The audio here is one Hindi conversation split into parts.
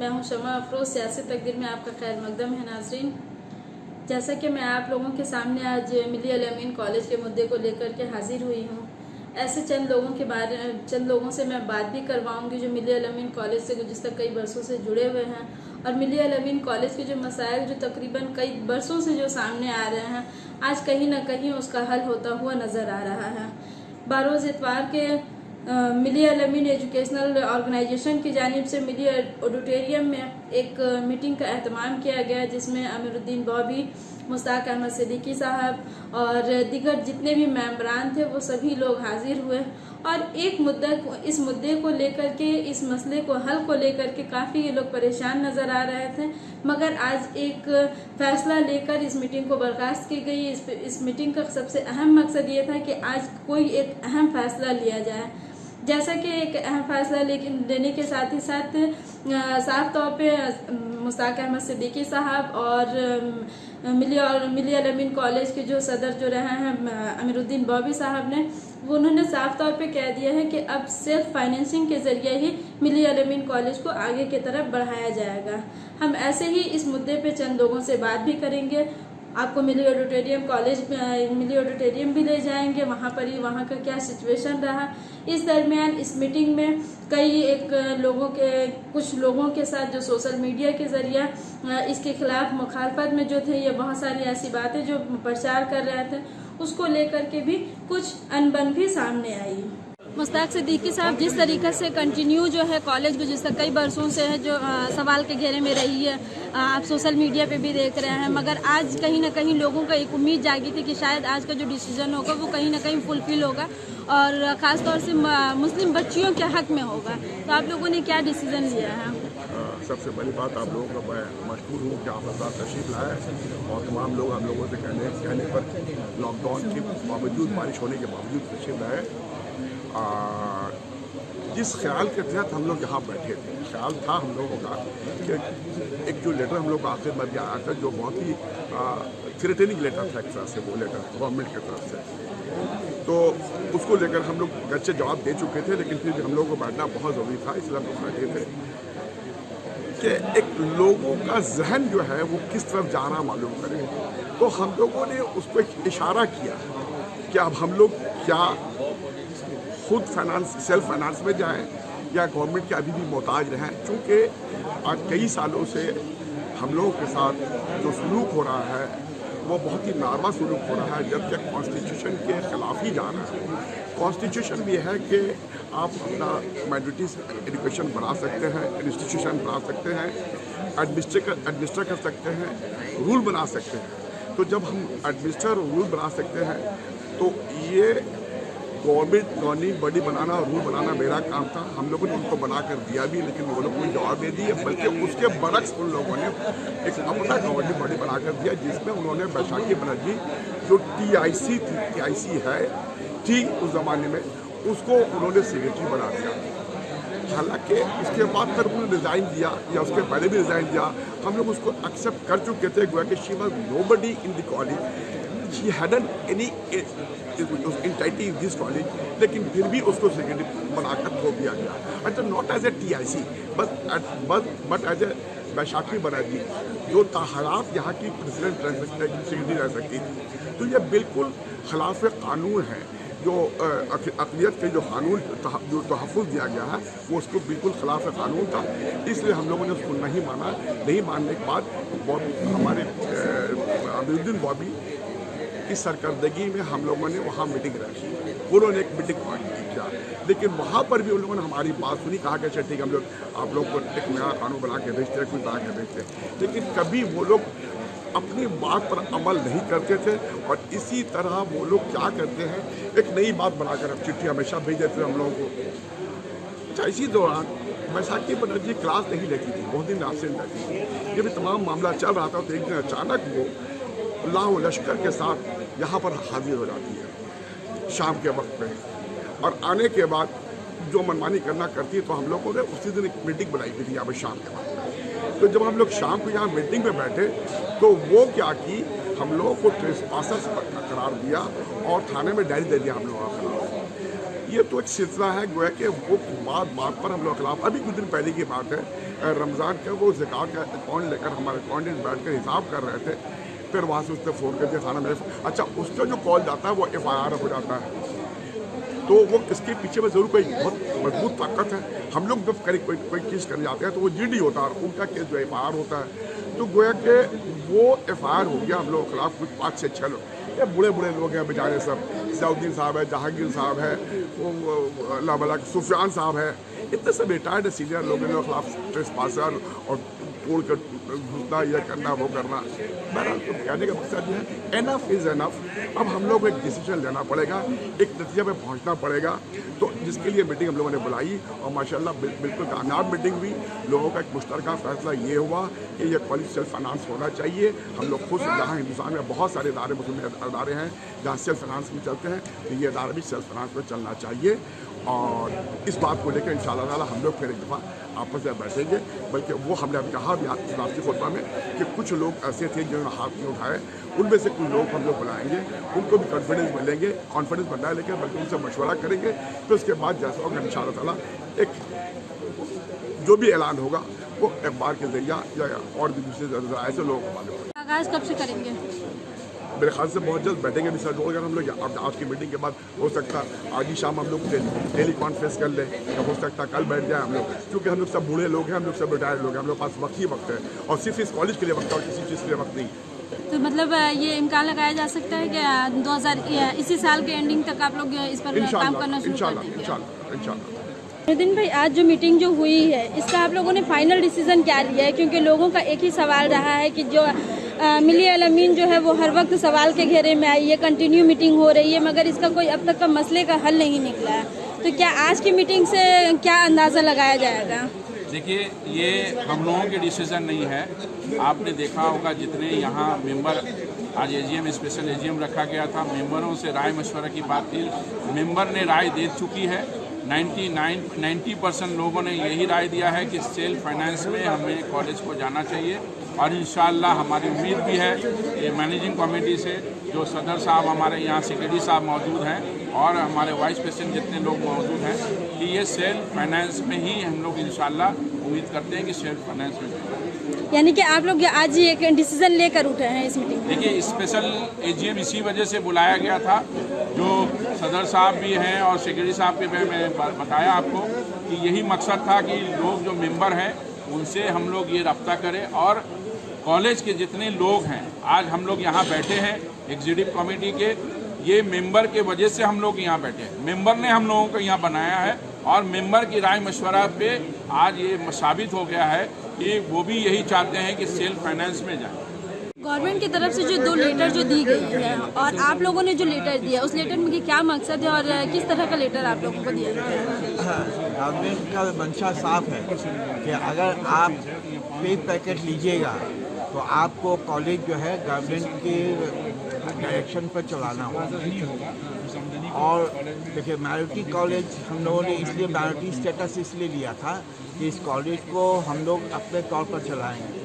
मैं हूं शमा अफरोज। सियासी तकदीर में आपका खैर मकदम है नाजरीन। जैसा कि मैं आप लोगों के सामने आज मिली अल अमीन कॉलेज के मुद्दे को लेकर के हाजिर हुई हूं, ऐसे चंद लोगों से मैं बात भी करवाऊंगी जो मिली अल अमीन कॉलेज से गुज़िश्ता कई बरसों से जुड़े हुए हैं और मिली अल अमीन कॉलेज के जो मसाइल जो तकरीबन कई बरसों से जो सामने आ रहे हैं, आज कहीं ना कहीं उसका हल होता हुआ नज़र आ रहा है। बरोज़ इतवार के मिली अल अमीन एजुकेशनल ऑर्गेनाइजेशन की जानिब से मिली ऑडिटोरियम में एक मीटिंग का एहतमाम किया गया, जिसमें अमीरुद्दीन बॉबी, मुश्ताक अहमद सिद्दीकी साहब और दीगर जितने भी मेंबरान थे वो सभी लोग हाजिर हुए और इस मुद्दे को लेकर के, इस मसले को हल को लेकर के काफ़ी ये लोग परेशान नज़र आ रहे थे। मगर आज एक फ़ैसला लेकर इस मीटिंग को बर्खास्त की गई। इस मीटिंग का सबसे अहम मकसद ये था कि आज कोई एक अहम फ़ैसला लिया जाए। जैसा कि एक अहम फैसला लेने के साथ ही साथ साफ तौर पे मुश्ताक अहमद सिद्दीकी साहब और मिली अल अमीन कॉलेज के जो सदर जो रहे हैं अमीरुद्दीन बॉबी साहब ने, वो उन्होंने साफ तौर पे कह दिया है कि अब सेल्फ फाइनेंसिंग के जरिए ही मिली अल अमीन कॉलेज को आगे की तरफ बढ़ाया जाएगा। हम ऐसे ही इस मुद्दे पे चंद लोगों से बात भी करेंगे, आपको मिली ऑडिटोरियम भी ले जाएंगे, वहाँ का क्या सिचुएशन रहा। इस दरमियान इस मीटिंग में कुछ लोगों के साथ जो सोशल मीडिया के जरिए इसके खिलाफ मुखालफत में जो थे, ये बहुत सारी ऐसी बातें जो प्रचार कर रहे थे, उसको लेकर के भी कुछ अनबन भी सामने आई। मुश्ताक सिद्दीकी साहब, जिस तरीके से कंटिन्यू जो है कॉलेज गुज़िश्ता कई बरसों से है जो सवाल के घेरे में रही है, आप सोशल मीडिया पे भी देख रहे हैं, मगर आज कहीं ना कहीं लोगों का एक उम्मीद जागी थी कि शायद आज का जो डिसीजन होगा वो कहीं ना कहीं फुलफिल होगा और ख़ास तौर से मुस्लिम बच्चियों के हक में होगा। तो आप लोगों ने क्या डिसीजन लिया है? सबसे पहली बात, आप लोगों का मैं मशहूर हूँ कि आप आज़ाद तशरीफ लाए और तमाम लोग हम लोगों से कहने पर लॉकडाउन के बावजूद, बारिश होने के बावजूद तशरीफ लाए। जिस ख्याल के तहत हम लोग यहाँ बैठे थे, ख्याल था हम लोगों का कि एक जो लेटर हम लोग आखिर में आया था, जो बहुत ही थ्रेटनिंग लेटर था एक तरह से, वो लेटर गवर्नमेंट की तरफ से, तो उसको लेकर हम लोग घर से जवाब दे चुके थे, लेकिन फिर भी हम लोगों को बैठना बहुत ज़रूरी था, इसलिए हम लोग बैठे थे कि एक लोगों का जहन जो है वो किस तरफ जाना मालूम करें। तो हम लोगों ने उसको एक इशारा किया कि अब हम लोग क्या खुद सेल्फ फाइनेंस में जाएं या गवर्नमेंट के अभी भी मोहताज रहें, चूँकि कई सालों से हम लोगों के साथ जो सलूक हो रहा है वो बहुत ही नारवा सलूक हो रहा है, जबकि कॉन्स्टिट्यूशन के खिलाफ ही जा रहा है। कॉन्स्टिट्यूशन भी है कि आप अपना माइनॉरिटीज एजुकेशन बना सकते हैं, इंस्टीट्यूशन बना सकते हैं, एडमिनिस्टर कर सकते हैं, रूल बना सकते हैं। तो जब हम एडमिनिस्टर और रूल बना सकते हैं तो ये गवर्नमेंट बॉडी बनाना और रूल बनाना मेरा काम था। हम लोगों ने उनको बना कर दिया भी, लेकिन वो लोग कोई जवाब नहीं दिए, बल्कि उसके बरक्स उन लोगों ने एक अपना गवर्नमेंट बॉडी बना कर दिया, जिसमें उन्होंने बैसाखी बनर्जी जो TIC थी उस ज़माने में, उसको उन्होंने सेक्रेटरी बना दिया। हालांकि उसके बाद फिर उन्होंने रिज़ाइन दिया या उसके पहले भी रिज़ाइन दिया, हम लोग उसको एक्सेप्ट कर चुके थे, गोया कि she was nobody in the college, she hadn't any entity in this college, लेकिन फिर भी उसको सेक्रेटरी बनाकर थोप दिया गया। अच्छा, not as a TIC but as a Baisakhi Banerjee जो ताहरात यहाँ की प्रेसिडेंट रह सकती है, सेक्रेटरी रह सकती थी। तो यह बिल्कुल खिलाफ कानून है। जो अक़लियत के जो कानून जो तहफ़्फ़ुज़ दिया गया है वो उसको बिल्कुल खिलाफ कानून था, इसलिए हम लोगों ने उसको नहीं माना। नहीं मानने के बाद हमारे अमीरुद्दीन बॉबी की सरकर्दगी में हम लोगों ने वहाँ मीटिंग रखी, उन्होंने एक मीटिंग किया, लेकिन वहाँ पर भी उन लोगों ने हमारी बात सुनी, कहा कि अच्छा ठीक है, हम लोग आप लोग को एक नया कानून बना के भेजते हैं, कुछ बना के भेजते हैं, लेकिन कभी वो लोग अपनी बात पर अमल नहीं करते थे। और इसी तरह वो लोग क्या करते हैं, एक नई बात बनाकर चिट्ठी हमेशा भेज देते थे हम लोगों को। अच्छा, इसी दौरान बैसाखी बनर्जी क्लास नहीं लेती थी, बहुत दिन एब्सेंट रहती थी। जब तमाम मामला चल रहा था तो एक दिन अचानक वो लाओ लश्कर के साथ यहाँ पर हाजिर हो जाती है शाम के वक्त पे, और आने के बाद जो मनमानी करना करती है। तो हम लोगों ने उसी दिन एक मीटिंग बनाई थी यहाँ पर शाम के वक्त। तो जब हम लोग शाम को यहाँ मीटिंग में बैठे तो वो क्या की, हम लोगों को ट्रेसपासर्स करार दिया और थाने में डायरी दे दिया हम लोगों का। ये तो एक सिलसिला है गोया कि वो बात पर हम लोग खिलाफ। अभी कुछ दिन पहले की बात है, रमज़ान का वो ज़कात का अकाउंट लेकर हमारे अकाउंटेंट बैठ कर हिसाब कर रहे थे, फिर वहाँ से उसने फ़ोन कर दिया थाना में। अच्छा, उसका जो कॉल जाता है वो FIR हो जाता है। तो वो इसके पीछे में ज़रूर कोई बहुत मजबूत ताकत है। हम लोग जब कोई केस करने जाते हैं तो वो GD होता है और उनका केस जो FIR होता है। तो गोया कि वो FIR हो गया हम लोगों के खिलाफ कुछ 5 से 6 लोग, ये बूढ़े लोग हैं बेचारे सब। सऊद्दीन साहब है, जहांगीर साहब है, वो सुफियान साहब है, इतने सब रिटायर्ड सीनियर लोगों के खिलाफ ट्रेसपासर और तोड़ कर घुसना, यह करना, वो करना। बहरहाल तो कहने का मकसद ये है, एनफ इज़ एनफ। अब हम लोग को एक डिसीजन लेना पड़ेगा, एक नतीजे पे पहुंचना पड़ेगा। तो जिसके लिए मीटिंग हम लोगों ने बुलाई और माशाल्लाह बिल्कुल कामयाब मीटिंग हुई। लोगों का एक मुश्तरका फैसला ये हुआ कि यह कॉलेज सेल्फ फाइनेंस होना चाहिए। हम लोग खुद जहाँ हिंदुस्तान में बहुत सारे इदारे, मुस्लिम इदारे हैं जहाँ सेल्फ फाइनेंस में चलते हैं, तो ये इदारा भी सेल्फ फाइनेंस में चलना चाहिए। और इस बात को लेकर इंशाअल्लाह ताला हम लोग फिर एक दफ़ा आपस में बैठेंगे। बल्कि वो हमने अभी कहा भी आपकी खुतबा में कि कुछ लोग ऐसे थे जिन्होंने हाथ नहीं उठाए, उनमें से कुछ लोग हम लोग बुलाएंगे, उनको भी कॉन्फिडेंस मिलेंगे, कॉन्फिडेंस बनना लेकर बल्कि उनसे मशवरा करेंगे। तो उसके बाद जैसा होगा इंशाअल्लाह ताला एक जो भी ऐलान होगा वो अखबार के जरिए या और भी दूसरे जराए से लोगों को मालूम। आगाज़ कब से करेंगे? मेरे ख्याल से बहुत जल्द बैठेंगे भी सर जोड़कर हम लोग। आज की मीटिंग के बाद हो सकता है आज ही शाम हम लोग डेली कॉन्फ्रेंस कर लें, या हो सकता है कल बैठ जाए हम लोग, क्योंकि हम लोग सब बूढ़े लोग हैं, हम लोग सब रिटायर्ड लोग हैं, हम लोग पास वक्त ही वक्त है और सिर्फ इस कॉलेज के लिए वक्त है और किसी चीज़ के लिए वक्त नहीं। तो मतलब ये इम्कान लगाया जा सकता है कि 2000 इसी साल के एंडिंग तक आप लोग इस पर काम करना शुरू कर देंगे? इंशाल्लाह। नितिन भाई, आज जो मीटिंग जो हुई है, इसका आप लोगों ने फाइनल डिसीजन क्या लिया है? क्योंकि लोगों का एक ही सवाल रहा है कि जो मिलिया अल-अमीन जो है वो हर वक्त सवाल के घेरे में आई है, कंटिन्यू मीटिंग हो रही है, मगर इसका कोई अब तक का मसले का हल नहीं निकला है। तो क्या आज की मीटिंग से क्या अंदाज़ा लगाया जाएगा? देखिए, ये हम लोगों के डिसीज़न नहीं है। आपने देखा होगा जितने यहाँ मेंबर, आज AGM स्पेशल AGM रखा गया था, मेंबरों से राय मशवरा की बात थी, मेंबर ने राय दे चुकी है। 90% लोगों ने यही राय दिया है कि सेल्फ फाइनेंस में हमें कॉलेज को जाना चाहिए। और इंशाअल्लाह हमारी उम्मीद भी है ये मैनेजिंग कमेटी से जो सदर साहब हमारे यहाँ सेक्रेटरी साहब मौजूद हैं और हमारे वाइस प्रेसिडेंट जितने लोग मौजूद हैं कि ये सेल्फ फाइनेंस में ही हम लोग इंशाअल्लाह उम्मीद करते हैं कि सेल्फ फाइनेंस में। यानी कि आप लोग आज ही एक डिसीजन लेकर उठे हैं इस मीटिंग में? देखिए, स्पेशल AGM इसी वजह से बुलाया गया था, जो सदर साहब भी हैं और सेक्रेटरी साहब के मैं बताया आपको कि यही मकसद था कि लोग जो मेंबर हैं उनसे हम लोग ये रब्ता करें और कॉलेज के जितने लोग हैं, आज हम लोग यहाँ बैठे हैं एग्जीक्यूटिव कमेटी के, ये मेंबर के वजह से हम लोग यहाँ बैठे हैं। मेंबर ने हम लोगों को यहाँ बनाया है और मेंबर की राय मशवरा पे आज ये साबित हो गया है कि वो भी यही चाहते हैं कि सेल्फ फाइनेंस में जाए। गवर्नमेंट की तरफ से जो 2 लेटर जो दी गई है और आप लोगों ने जो लेटर दिया, उस लेटर में क्या मकसद है और किस तरह का लेटर आप लोगों को दिया गया है? गवर्नमेंट का मंशा साफ है कि अगर आप पे पैकेट लीजिएगा तो आपको कॉलेज जो है गवर्नमेंट के डायरेक्शन पर चलाना होगा। और देखिए, माइनॉरिटी कॉलेज हम लोगों ने इसलिए माइनॉरिटी स्टेटस इसलिए लिया था कि इस कॉलेज को हम लोग अपने तौर पर चलाएंगे,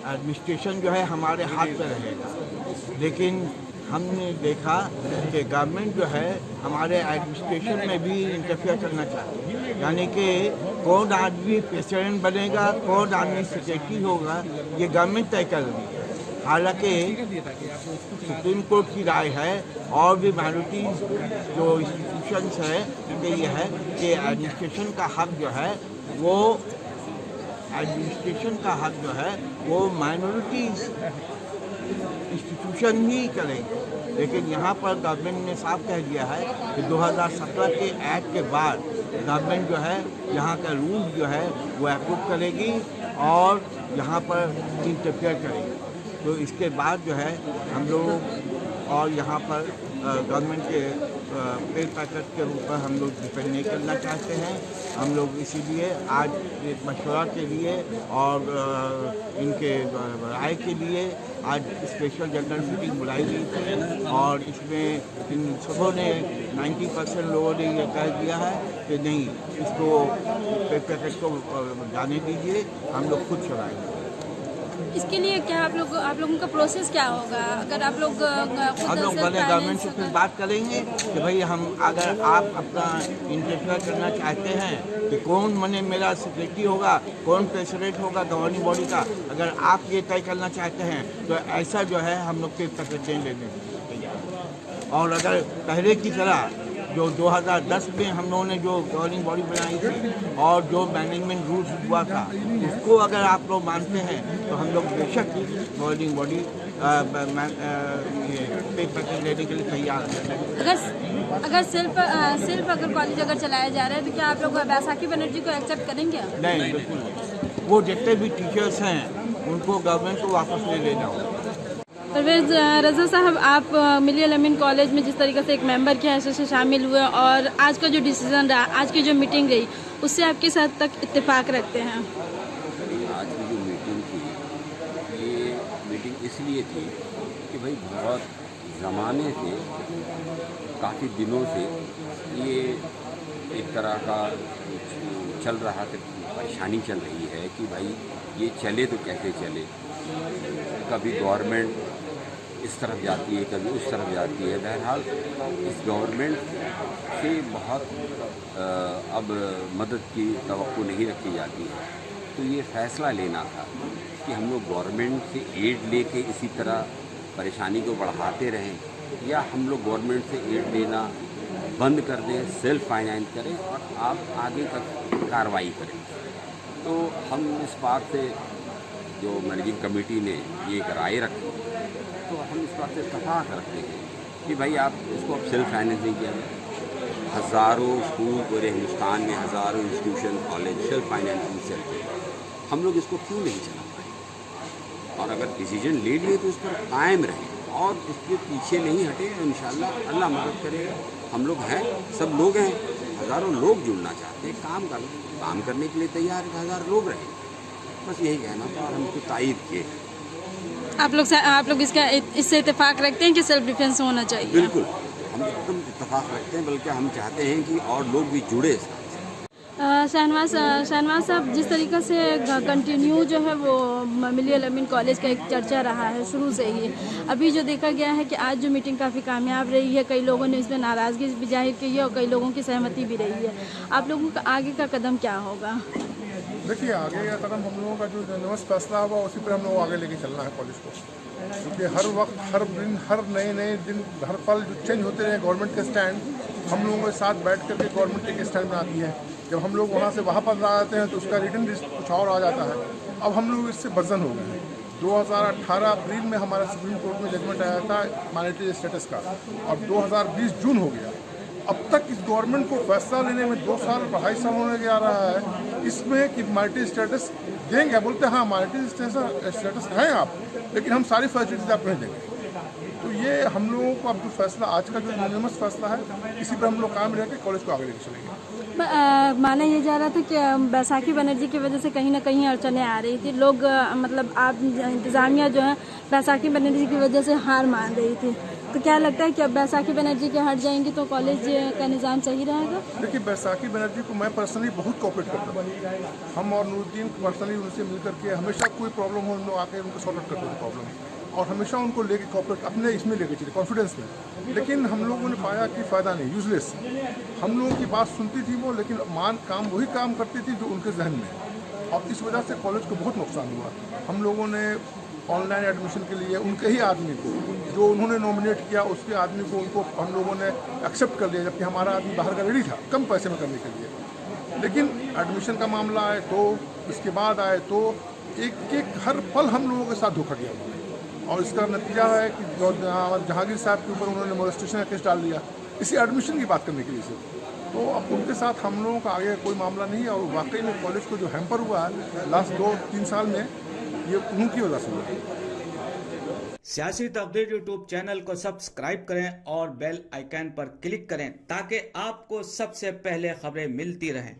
एडमिनिस्ट्रेशन जो है हमारे हाथ में रहेगा। लेकिन हमने देखा कि गवर्नमेंट जो है हमारे एडमिनिस्ट्रेशन में भी इंटरफेयर करना चाहती है, यानी कि कौन आदमी प्रेसिडेंट बनेगा, कौन आदमी सेक्रेटरी होगा, ये गवर्नमेंट तय कर रही है। हालांकि सुप्रीम कोर्ट की राय है और भी माइनॉरिटी जो इंस्टीट्यूशंस है उनके ये है कि एडमिनिस्ट्रेशन का हक जो है वो माइनॉरिटी इंस्टीट्यूशन ही करेंगे। लेकिन यहाँ पर गवर्नमेंट ने साफ कह दिया है कि 2017 के एक्ट के बाद गवर्नमेंट जो है यहाँ का रूल जो है वो अप्रूव करेगी और यहाँ पर इंटरफेयर करेगी। तो इसके बाद जो है हम लोग और यहाँ पर गवर्नमेंट के पे पैकेट के ऊपर हम लोग डिपेंड नहीं करना चाहते हैं। हम लोग इसीलिए आज एक मशवरा के लिए और इनके राय के लिए आज स्पेशल जनरल मीटिंग बुलाई गई थी और इसमें इन सबों ने 90% लोगों ने ये कह दिया है कि नहीं, इसको पे पैकेट को जाने दीजिए, हम लोग खुद चलाएंगे। इसके लिए क्या आप लोगों का प्रोसेस क्या होगा? अगर आप लोग हम लोग पहले गवर्नमेंट से फिर बात करेंगे कि भाई हम अगर आप अपना इंटरफेयर करना चाहते हैं कि कौन मने मेरा सेक्रेटरी होगा, कौन प्रेसिडेंट होगा गवर्निंग बॉडी का, अगर आप ये तय करना चाहते हैं तो ऐसा जो है हम लोग के प्रकटन लेने तैयार। और अगर पहले की तरह जो 2010 में हम लोगों ने जो गवर्निंग बॉडी बनाई थी और जो मैनेजमेंट रूल्स हुआ था उसको अगर आप लोग मानते हैं तो हम लोग बेशक गवर्निंग बॉडी पे प्रकटन लेने के लिए तैयार हैं। अगर सिर्फ अगर कॉलेज अगर चलाया जा रहा है तो क्या आप लोग बैसाखी बनर्जी को एक्सेप्ट करेंगे? नहीं, बिल्कुल नहीं। वो जितने भी टीचर्स हैं उनको गवर्नमेंट को वापस ले लेना होगा। परवेज रजा साहब, आप मिलिया अल-अमीन कॉलेज में जिस तरीके से एक मेंबर की हैसियत से शामिल हुए और आज का जो डिसीजन रहा, आज की जो मीटिंग रही, उससे आप किस हद तक इत्तेफाक रखते हैं? आज की जो मीटिंग थी, ये मीटिंग इसलिए थी कि भाई बहुत ज़माने से, काफ़ी दिनों से ये एक तरह का चल रहा था, परेशानी चल रही है कि भाई ये चले तो कैसे चले। कभी गवर्नमेंट इस तरफ जाती है, कभी उस तरफ जाती है। बहरहाल इस गवर्नमेंट से बहुत अब मदद की तवक्को नहीं रखी जाती है, तो ये फ़ैसला लेना था कि हम लोग गवर्नमेंट से एड लेके इसी तरह परेशानी को बढ़ाते रहें या हम लोग गवर्नमेंट से एड लेना बंद कर दें, सेल्फ फाइनेंस करें और आप आगे तक कार्रवाई करें। तो हम इस बात से, जो मैनेजिंग कमेटी ने ये एक राय रखी, तो हम इस बात से इत्तेफाक रखते हैं कि भाई आप इसको अब सेल्फ फाइनेंसिंग किया जाए। हज़ारों स्कूल पूरे हिंदुस्तान में, हज़ारों institution, college self financing self, हम लोग इसको क्यों नहीं चला पाए? और अगर डिसीजन ले लिए तो उस पर कायम रहें और इसके पीछे नहीं हटे। इंशाल्लाह अल्लाह मदद करेगा। हम लोग हैं, सब लोग हैं, हज़ारों लोग जुड़ना चाहते हैं, काम करने के लिए तैयार है, 1000 लोग रहें। बस यही कहना था और हम इसको तायद किए। आप लोग इससे इत्तेफाक रखते हैं कि सेल्फ डिफेंस होना चाहिए? बिल्कुल, हम एकदम इत्तेफाक रखते हैं, बल्कि हम चाहते हैं कि और लोग भी जुड़े। शहनवाज साहब, जिस तरीक़े से कंटिन्यू जो है वो मिलिया अल-अमीन कॉलेज का एक चर्चा रहा है शुरू से ही, अभी जो देखा गया है कि आज जो मीटिंग काफ़ी कामयाब रही है, कई लोगों ने इसमें नाराज़गी भी जाहिर की है और कई लोगों की सहमति भी रही है, आप लोगों का आगे का कदम क्या होगा? देखिए, आगे का कदम हम लोगों का जो यूनिवर्स फैसला हुआ उसी पर हम लोग आगे लेके चलना है कॉलेज को, क्योंकि हर वक्त, हर दिन, हर नए दिन, हर पल जो चेंज होते रहे गवर्नमेंट के स्टैंड, हम लोगों के साथ बैठ करके गवर्नमेंट एक स्टैंड बनाती है। जब हम लोग वहाँ से वहाँ पर आ जाते हैं तो उसका रिटर्न कुछ और आ जाता है। अब हम लोग इससे बर्जन हो गए हैं। 2018 अप्रैल में हमारा सुप्रीम कोर्ट में जजमेंट आया था माइनॉरिटी स्टेटस का और 2020 जून हो गया। अब तक इस गवर्नमेंट को फैसला लेने में 2 साल 2.5 साल होने के आ रहा है इसमें कि माइनॉरिटी स्टेटस देंगे। बोलते हैं हाँ माइनॉरिटी स्टेटस हैं आप, लेकिन हम सारी फैसिलिटीज आपको नहीं देंगे। तो ये हम लोगों को अब जो फैसला, आज का जो यूनिवर्स फैसला है, इसी पर हम लोग काम रह के कॉलेज को आगे लेके चलेंगे। माना यह जा रहा था कि बैसाखी बनर्जी की वजह से कहीं ना कहीं अड़चनें आ रही थी, लोग मतलब आप इंतज़ामिया जो है बैसाखी बनर्जी की वजह से हार मान रही थी, तो क्या लगता है कि अब बैसाखी बनर्जी के हट जाएंगी तो कॉलेज का निज़ाम सही रहेगा? देखिए, बैसाखी बनर्जी को मैं पर्सनली बहुत कोऑपरेट करता हूँ। हम और नूरुद्दीन पर्सनली उनसे मिल करके हमेशा कोई प्रॉब्लम हो हम लोग आके उनको सॉर्ट आउट करते थे प्रॉब्लम, और हमेशा उनको लेके कोऑपरेट अपने इसमें लेके चले, कॉन्फिडेंस में। लेकिन हम लोगों ने पाया कि फ़ायदा नहीं, यूजलेस। हम लोगों की बात सुनती थी वो, लेकिन वही काम करती थी जो उनके जहन में, और इस वजह से कॉलेज को बहुत नुकसान हुआ। हम लोगों ने ऑनलाइन एडमिशन के लिए उनके ही आदमी को, जो उन्होंने नॉमिनेट किया उसके आदमी को, उनको हम लोगों ने एक्सेप्ट कर लिया, जबकि हमारा आदमी बाहर का रेडी था कम पैसे में करने के लिए। लेकिन एडमिशन का मामला आए तो, इसके बाद आए तो, एक हर पल हम लोगों के साथ धोखा किया उन्होंने, और इसका नतीजा है कि जहांगीर साहब के ऊपर उन्होंने मोलेस्टेशन का केस डाल दिया इसी एडमिशन की बात करने के लिए से। तो अब उनके साथ हम लोगों का आगे कोई मामला नहीं है, और वाकई में कॉलेज को जो हैम्पर हुआ है लास्ट 2-3 साल में, ये उनकी वजह से हुआ है। सियासी तकदीर यूट्यूब चैनल को सब्सक्राइब करें और बेल आइकन पर क्लिक करें ताकि आपको सबसे पहले खबरें मिलती रहें।